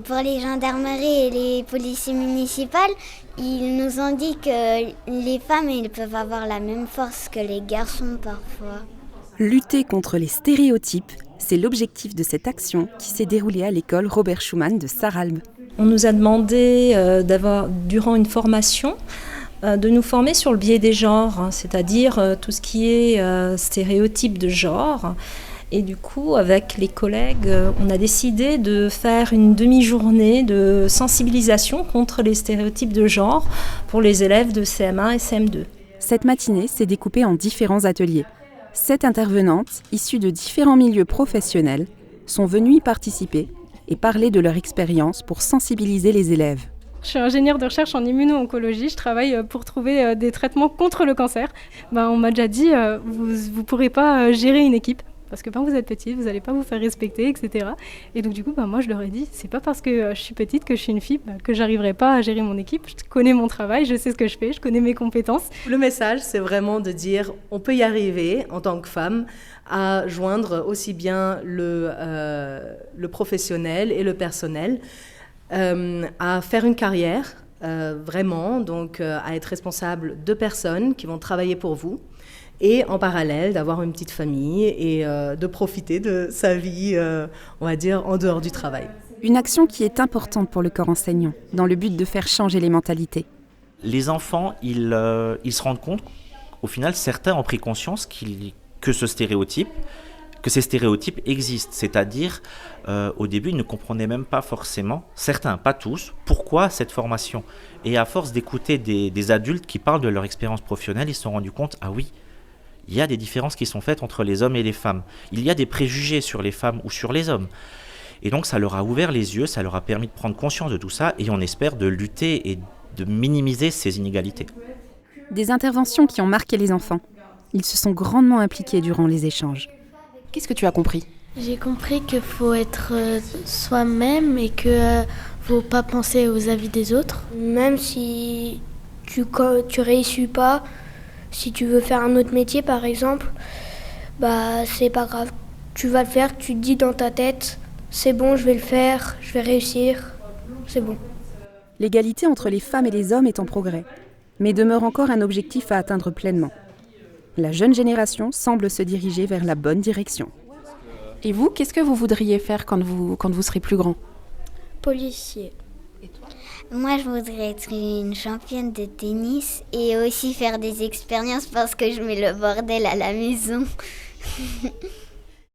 Pour les gendarmeries et les policiers municipales, ils nous ont dit que les femmes ils peuvent avoir la même force que les garçons parfois. Lutter contre les stéréotypes, c'est l'objectif de cette action qui s'est déroulée à l'école Robert Schuman de Sarralbe. On nous a demandé durant une formation, de nous former sur le biais des genres, c'est-à-dire tout ce qui est stéréotypes de genre. Et du coup, avec les collègues, on a décidé de faire une demi-journée de sensibilisation contre les stéréotypes de genre pour les élèves de CM1 et CM2. Cette matinée s'est découpée en différents ateliers. 7 intervenantes, issues de différents milieux professionnels, sont venues y participer et parler de leur expérience pour sensibiliser les élèves. Je suis ingénieure de recherche en immuno-oncologie, je travaille pour trouver des traitements contre le cancer. On m'a déjà dit, vous ne pourrez pas gérer une équipe. Parce que quand vous êtes petite, vous n'allez pas vous faire respecter, etc. Et donc du coup, moi je leur ai dit, c'est pas parce que je suis petite, que je suis une fille, que j'arriverai pas à gérer mon équipe. Je connais mon travail, je sais ce que je fais, je connais mes compétences. Le message, c'est vraiment de dire, on peut y arriver en tant que femme à joindre aussi bien le professionnel et le personnel, à faire une carrière, vraiment, donc à être responsable de personnes qui vont travailler pour vous. Et en parallèle, d'avoir une petite famille et de profiter de sa vie, on va dire, en dehors du travail. Une action qui est importante pour le corps enseignant, dans le but de faire changer les mentalités. Les enfants, ils se rendent compte, au final, certains ont pris conscience que ces stéréotypes existent. C'est-à-dire, au début, ils ne comprenaient même pas forcément, certains, pas tous, pourquoi cette formation. Et à force d'écouter des adultes qui parlent de leur expérience professionnelle, ils se sont rendus compte, ah oui, il y a des différences qui sont faites entre les hommes et les femmes. Il y a des préjugés sur les femmes ou sur les hommes. Et donc ça leur a ouvert les yeux, ça leur a permis de prendre conscience de tout ça et on espère de lutter et de minimiser ces inégalités. Des interventions qui ont marqué les enfants. Ils se sont grandement impliqués durant les échanges. Qu'est-ce que tu as compris ? J'ai compris qu'il faut être soi-même et qu'il ne faut pas penser aux avis des autres. Même si tu réussis pas, si tu veux faire un autre métier par exemple, c'est pas grave. Tu vas le faire, tu te dis dans ta tête, c'est bon, je vais le faire, je vais réussir, c'est bon. L'égalité entre les femmes et les hommes est en progrès, mais demeure encore un objectif à atteindre pleinement. La jeune génération semble se diriger vers la bonne direction. Et vous, qu'est-ce que vous voudriez faire quand vous serez plus grand ? Policier. Moi, je voudrais être une championne de tennis et aussi faire des expériences parce que je mets le bordel à la maison.